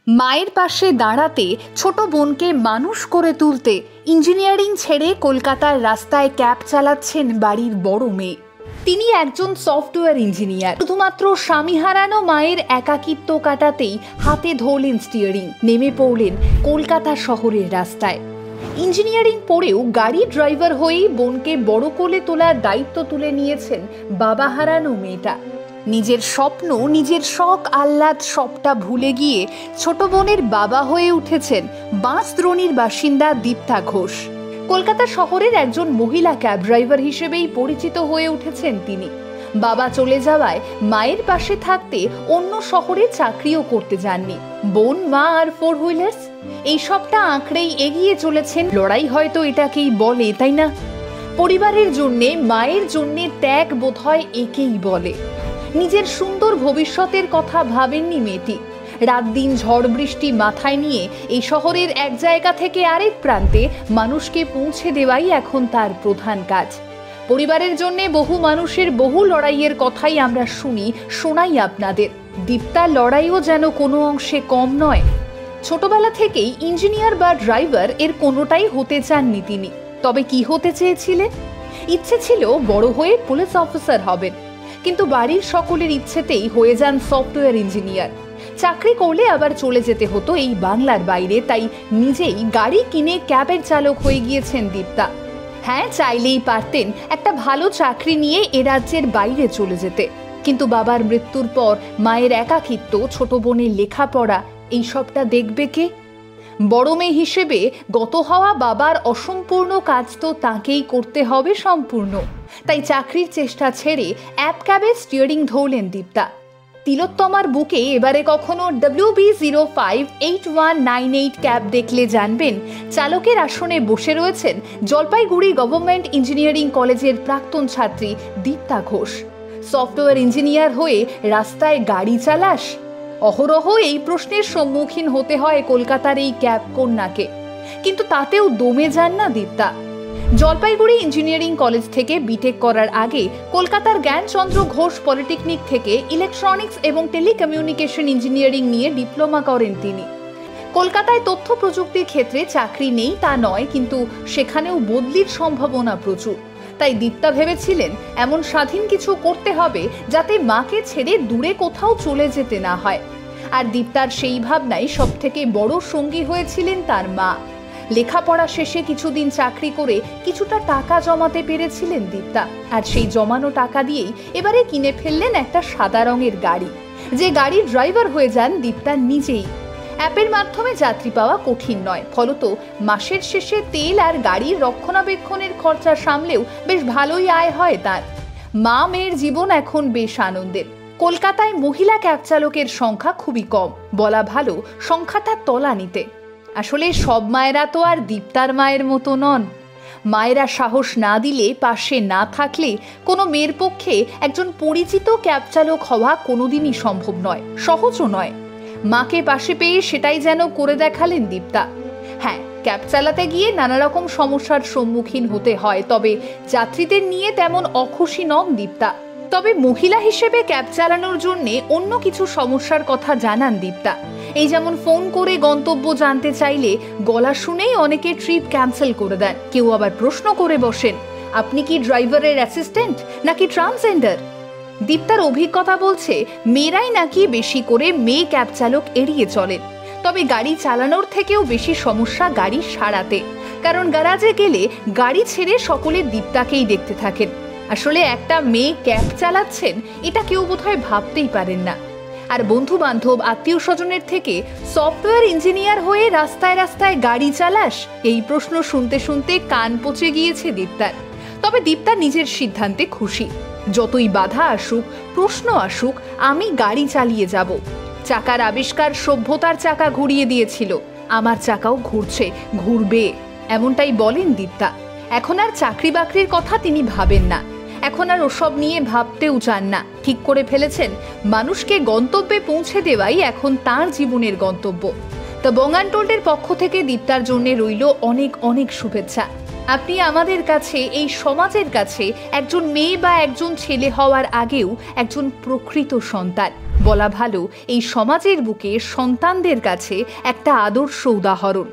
মায়ের পাশে দাঁড়াতে, ছোট বোনকে মানুষ করে তুলতে ইঞ্জিনিয়ারিং ছেড়ে কলকাতার রাস্তায় ক্যাব চালাচ্ছেন বাড়ির বড় মেয়ে। তিনি একজন সফটওয়্যার ইঞ্জিনিয়ার। শুধুমাত্র স্বামী হারানো মায়ের একাকিত্ব কাটাতেই হাতে ধরলেন স্টিয়ারিং, নেমে পড়লেন কলকাতা শহরের রাস্তায়। ইঞ্জিনিয়ারিং পড়েও গাড়ি ড্রাইভার হয়েই বোনকে বড় কোলে তোলার দায়িত্ব তুলে নিয়েছেন বাবা হারানো মেয়েটা। নিজের স্বপ্ন, নিজের শখ আহ্লাদ সবটা ভুলে গিয়ে ছোট বোনের বাবা হয়ে উঠেছেন বাঁশদ্রোণীর বাসিন্দা দীপ্তা ঘোষ। কলকাতা শহরের একজন মহিলা ক্যাব ড্রাইভার হিসেবেই পরিচিত হয়ে উঠেছেন তিনি। বাবা চলে যাওয়ায় মায়ের পাশে থাকতে অন্য শহরে চাকরিও করতে যাননি। বোন, মা আর ফোর হুইলার্স এই সবটা আঁকড়েই এগিয়ে চলেছেন। লড়াই হয়তো এটাকেই বলে, তাই না? পরিবারের জন্যে, মায়ের জন্যে ত্যাগ বোধহয় একেই বলে। নিজের সুন্দর ভবিষ্যতের কথা ভাবেননি মেয়েটি। রাত দিন ঝড় বৃষ্টি মাথায় নিয়ে এই শহরের এক জায়গা থেকে আরেক প্রান্তে মানুষকে পৌঁছে দেওয়াই এখন তার প্রধান কাজ। পরিবারের জন্য বহু মানুষের বহু লড়াইয়ের কথাই আমরা শোনাই আপনাদের। দীপ্তার লড়াইও যেন কোনো অংশে কম নয়। ছোটবেলা থেকেই ইঞ্জিনিয়ার বা ড্রাইভার এর কোনোটাই হতে চাননি তিনি। তবে কি হতে চেয়েছিলেন? ইচ্ছে ছিল বড় হয়ে পুলিশ অফিসার হবেন, কিন্তু বাড়ির সকলের ইচ্ছেতেই হয়ে যান সফটওয়্যার ইঞ্জিনিয়ার। চাকরি করলে আবার চলে যেতে হতো এই বাংলার বাইরে, তাই নিজেই গাড়ি কিনে ক্যাবের চালক হয়ে গিয়েছেন দীপ্তা। হ্যাঁ, চাইলেই পারতেন একটা ভালো চাকরি নিয়ে এ রাজ্যের বাইরে চলে যেতে, কিন্তু বাবার মৃত্যুর পর মায়ের একাকিত্ব, ছোট বোনের লেখাপড়া, এই সবটা দেখবে কে? বড় মেয়ে হিসেবে গত হওয়া বাবার অসম্পূর্ণ কাজ তো তাকেই করতে হবে সম্পূর্ণ। তাই চাকরির চেষ্টা ছেড়ে অ্যাপ ক্যাবের স্টিয়ারিং ধরলেন দীপ্তা। তিলোত্তমার বুকে এবারে কখনো WB058198 ক্যাব দেখলে জানবেন চালকের আসনে বসে রয়েছেন জলপাইগুড়ি গভর্নমেন্ট ইঞ্জিনিয়ারিং কলেজের প্রাক্তন ছাত্রী দীপ্তা ঘোষ। সফটওয়্যার ইঞ্জিনিয়ার হয়ে রাস্তায় গাড়ি চালাস? অহরহ এই প্রশ্নের সম্মুখীন হতে হয় কলকাতার এই ক্যাব কন্যাকে। কিন্তু তাতেও দমে যান না দীপ্তা। জলপাইগুড়ি ইঞ্জিনিয়ারিং কলেজ থেকে বিটেক করার আগে কলকাতার জ্ঞানচন্দ্র ঘোষ পলিটেকনিক থেকে ইলেকট্রনিক্স এবং টেলিকমিউনিকেশন ইঞ্জিনিয়ারিং নিয়ে ডিপ্লোমা করেন তিনি। কলকাতায় তথ্য প্রযুক্তির ক্ষেত্রে চাকরি নেই তা নয়, কিন্তু সেখানেও বদলির সম্ভাবনা প্রচুর। তাই দীপ্তা ভেবেছিলেন এমন স্বাধীন কিছু করতে হবে যাতে মাকে ছেড়ে দূরে কোথাও চলে যেতে না হয়। আর দীপ্তার সেই ভাবনাই সব থেকে বড় সঙ্গী হয়েছিলেন তার মা। লেখাপড়া শেষে কিছুদিন চাকরি করে কিছুটা টাকা জমাতে পেরেছিলেন দীপ্তা, আর সেই জমানো টাকা দিয়েই এবারে কিনে ফেললেন একটা সাদা রঙের গাড়ি, যে গাড়ির ড্রাইভার হয়ে যান দীপ্তা নিজেই। অ্যাপের মাধ্যমে যাত্রী পাওয়া কঠিন নয়, ফলত মাসের শেষে তেল আর গাড়ির রক্ষণাবেক্ষণের খরচা সামলেও বেশ ভালোই আয় হয় তার। মা মেয়ের জীবন এখন বেশ আনন্দের। কলকাতায় মহিলা ক্যাব চালকের সংখ্যা খুবই কম, বলা ভালো সংখ্যাটা তলানিতে। আসলে সব মায়েরা তো আর দীপ্তার মায়ের মতো নন। মায়েরা সাহস না দিলে, পাশে না থাকলে কোনো মেয়ের পক্ষে একজন পরিচিত ক্যাব চালক হওয়া কোনোদিনই সম্ভব নয়, সহজও নয়। মাকে পাশে পেয়ে সেটাই যেন করে দেখালেন দীপ্তা। হ্যাঁ, ক্যাব চালাতে গিয়ে নানা রকম সমস্যার সম্মুখীন হতে হয়, তবে যাত্রীদের নিয়ে তেমন অখুশি নন দীপ্তা। তবে মহিলা হিসেবে ক্যাব চালানোর জন্য অন্য কিছু সমস্যার কথা জানান দীপ্তা। এই যেমন ফোন করে গন্তব্য জানতে চাইলে গলা শুনেই অনেকে ট্রিপ ক্যান্সেল করে দেন। কেউ আবার প্রশ্ন করে বসেন, আপনি কি ড্রাইভারের অ্যাসিস্ট্যান্ট নাকি ট্রান্সজেন্ডার? দীপ্তার অভিজ্ঞতা বলছে মেয়েরাই নাকি বেশি করে মেয়ে ক্যাব চালক এড়িয়ে চলেন। তবে গাড়ি চালানোর থেকেও বেশি সমস্যা গাড়ি সারাতে, কারণ গ্যারাজে গেলে গাড়ি ছেড়ে সকলে দীপ্তাকেই দেখতে থাকেন। আসলে একটা মেয়ে ক্যাব চালাচ্ছেন এটা কেউ বোধহয় ভাবতেই পারেন না। আর বন্ধু বান্ধব, আত্মীয় স্বজনের থেকে সফটওয়্যার ইঞ্জিনিয়ার হয়ে রাস্তায় রাস্তায় গাড়ি চালাস, এই প্রশ্ন শুনতে শুনতে কান পচে গিয়েছে দীপ্তার। তবে দীপ্তা নিজের সিদ্ধান্তে খুশি। যতই বাধা আসুক, প্রশ্ন আসুক, আমি গাড়ি চালিয়ে যাব। চাকার আবিষ্কার সভ্যতার চাকা ঘুরিয়ে দিয়েছিল, আমার চাকাও ঘুরছে, ঘুরবে, এমনটাই বলেন দীপ্তা। এখন আর চাকরি বাকরির কথা তিনি ভাবেন না, এখন আর ওসব নিয়ে ভাবতেও চান না। ঠিক করে ফেলেছেন মানুষকে গন্তব্যে পৌঁছে দেওয়াই এখন তার জীবনের গন্তব্য। দ্য বং আনটোল্ডের পক্ষ থেকে দীপ্তার জন্য রইল অনেক অনেক শুভেচ্ছা। আপনি আমাদের কাছে, এই সমাজের কাছে একজন মেয়ে বা একজন ছেলে হওয়ার আগেও একজন প্রকৃত সন্তান। বলা ভালো এই সমাজের বুকে সন্তানদের কাছে একটা আদর্শ উদাহরণ।